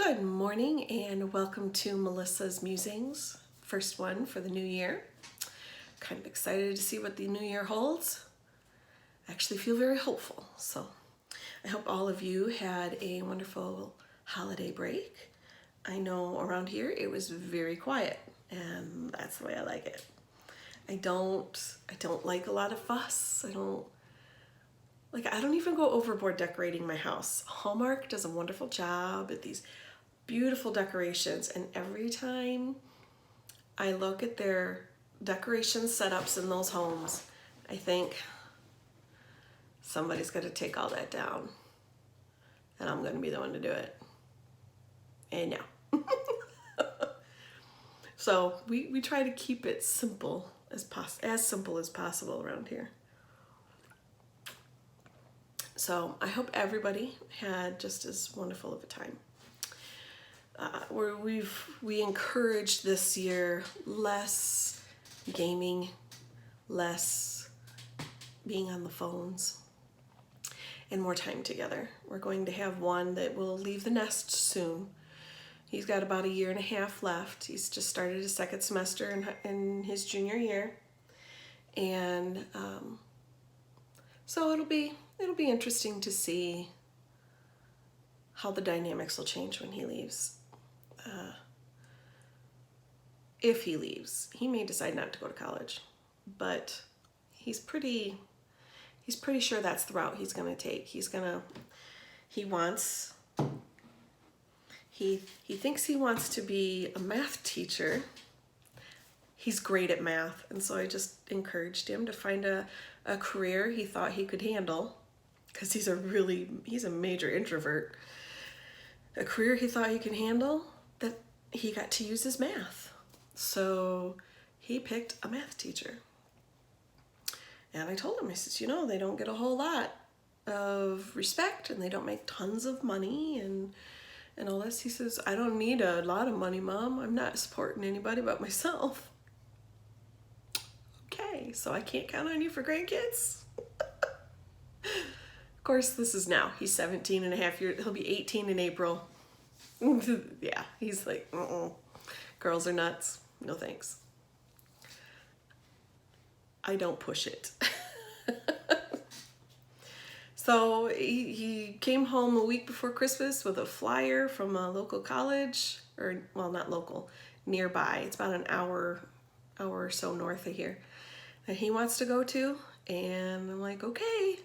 Good morning and welcome to Melissa's Musings, first one for the new year. Kind of excited to see what the new year holds. I actually feel very hopeful, so I hope all of you had a wonderful holiday break. I know around here it was very quiet, and that's the way I like it. I don't like a lot of fuss. I don't even go overboard decorating my house. Hallmark does a wonderful job at these beautiful decorations, and every time I look at their decoration setups in those homes, I think somebody's got to take all that down, and I'm going to be the one to do it. And yeah. So we try to keep it simple as simple as possible around here. So I hope everybody had just as wonderful of a time. We encouraged this year less gaming, less being on the phones, and more time together. We're going to have one that will leave the nest soon. He's got about 1.5 years left. He's just started his second semester in his junior year, and so it'll be interesting to see how the dynamics will change when he leaves. If he leaves, he may decide not to go to college, but he's pretty sure that's the route he's going to take. He thinks he wants to be a math teacher. He's great at math, and so I just encouraged him to find a career he thought he could handle, because he's a major introvert. A career he thought he could handle that he got to use his math. So he picked a math teacher. And I told him, I said, they don't get a whole lot of respect, and they don't make tons of money and all this. He says, I don't need a lot of money, Mom. I'm not supporting anybody but myself. Okay, so I can't count on you for grandkids? Of course, this is now. He's 17 and a half years. He'll be 18 in April. Yeah, he's like, girls are nuts. No thanks. I don't push it. So he came home a week before Christmas with a flyer from a local college, or, well, not local, nearby. It's about an hour or so north of here, that he wants to go to. And I'm like, okay,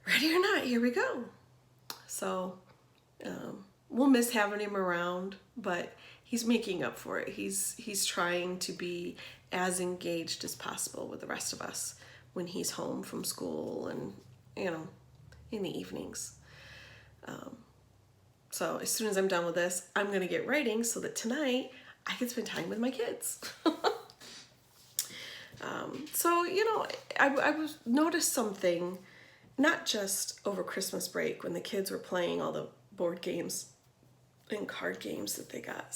ready or not, here we go. So we'll miss having him around, but he's making up for it. He's trying to be as engaged as possible with the rest of us when he's home from school and, in the evenings. So as soon as I'm done with this, I'm going to get writing so that tonight I can spend time with my kids. So, I noticed something, not just over Christmas break when the kids were playing all the board games and card games that they got,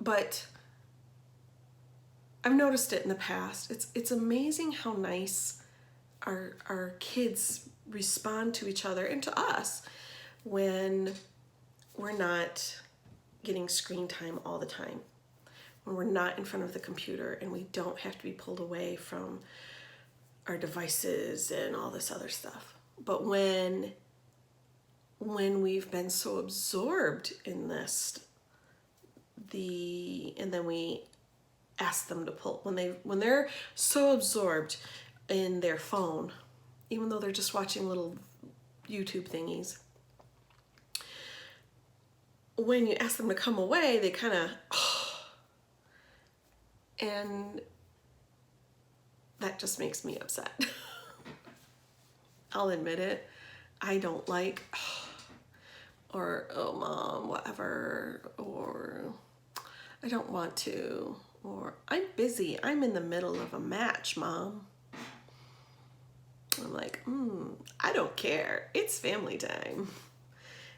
but I've noticed it in the past. It's amazing how nice our kids respond to each other and to us when we're not getting screen time all the time, when we're not in front of the computer and we don't have to be pulled away from our devices and all this other stuff. But when we've been so absorbed in this, and then we ask them to pull, when they're so absorbed in their phone, even though they're just watching little YouTube thingies, when you ask them to come away, they kind of, and that just makes me upset. I'll admit it. I don't like, or, oh, Mom, whatever, or I don't want to, or I'm busy. I'm in the middle of a match, Mom. I'm like, I don't care. It's family time.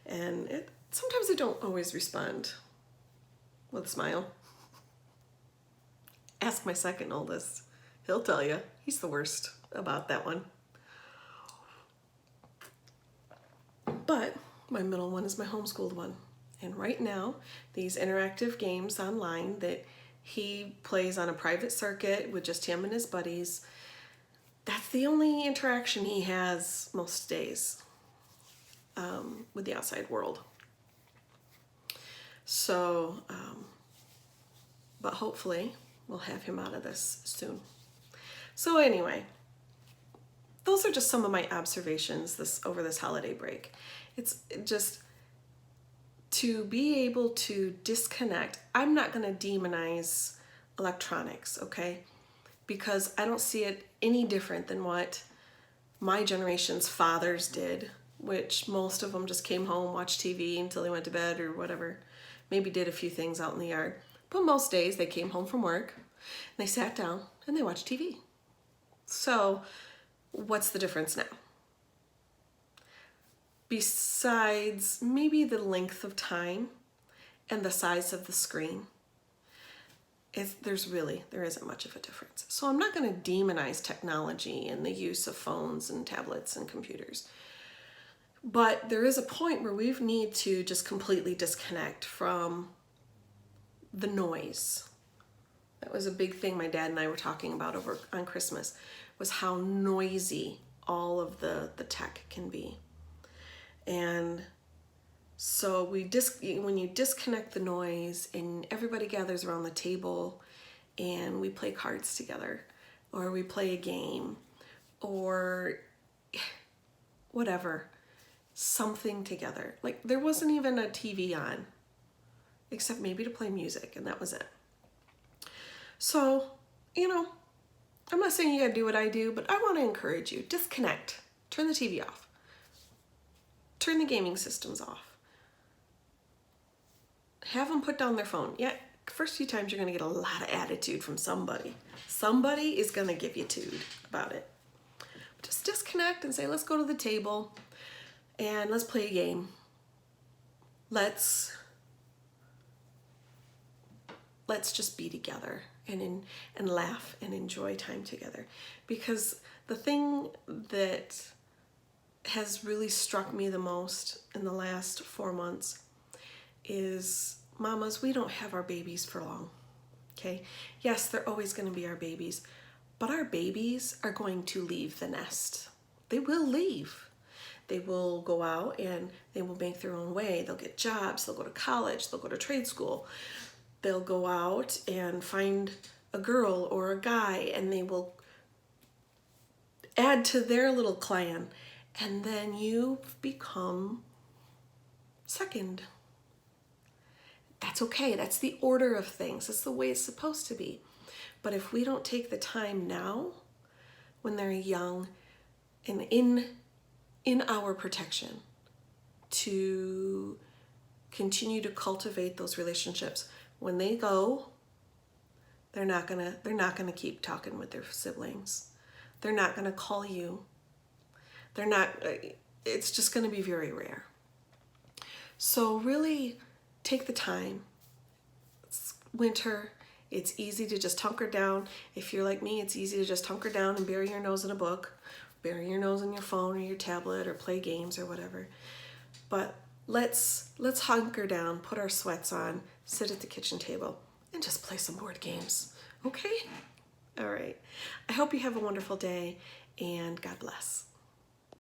And sometimes I don't always respond with a smile. Ask my second oldest. He'll tell you. He's the worst about that one. But My middle one is my homeschooled one. And right now, these interactive games online that he plays on a private circuit with just him and his buddies, that's the only interaction he has most days with the outside world. So, but hopefully we'll have him out of this soon. So anyway, those are just some of my observations over this holiday break. It's just to be able to disconnect. I'm not going to demonize electronics, okay? Because I don't see it any different than what my generation's fathers did, which most of them just came home, watched TV until they went to bed or whatever. Maybe did a few things out in the yard. But most days they came home from work, and they sat down and they watched TV. So what's the difference now? Besides maybe the length of time and the size of the screen, there isn't much of a difference. So I'm not going to demonize technology and the use of phones and tablets and computers. But there is a point where we need to just completely disconnect from the noise. That was a big thing my dad and I were talking about over on Christmas, was how noisy all of the tech can be. And so when you disconnect the noise and everybody gathers around the table and we play cards together, or we play a game, or whatever, something together. Like there wasn't even a TV on, except maybe to play music, and that was it. So, I'm not saying you gotta do what I do, but I want to encourage you, disconnect, turn the TV off, turn the gaming systems off, have them put down their phone. Yeah, first few times you're gonna get a lot of attitude from somebody. Somebody is gonna give you tude about it. Just disconnect and say, let's go to the table and let's play a game. Let's just be together and laugh and enjoy time together. Because the thing that has really struck me the most in the last 4 months is, mamas, we don't have our babies for long, okay? Yes, they're always going to be our babies, but our babies are going to leave the nest. They will leave. They will go out and they will make their own way. They'll get jobs, they'll go to college, they'll go to trade school. They'll go out and find a girl or a guy, and they will add to their little clan. And then you become second. That's okay. That's the order of things. That's the way it's supposed to be. But if we don't take the time now, when they're young and in our protection, to continue to cultivate those relationships, when they go, they're not gonna keep talking with their siblings. They're not gonna call you. It's just gonna be very rare. So really take the time. It's winter. It's easy to just hunker down. If you're like me, it's easy to just hunker down and bury your nose in a book, bury your nose in your phone or your tablet, or play games or whatever. But let's hunker down, put our sweats on, sit at the kitchen table, and just play some board games. Okay? All right. I hope you have a wonderful day, and God bless.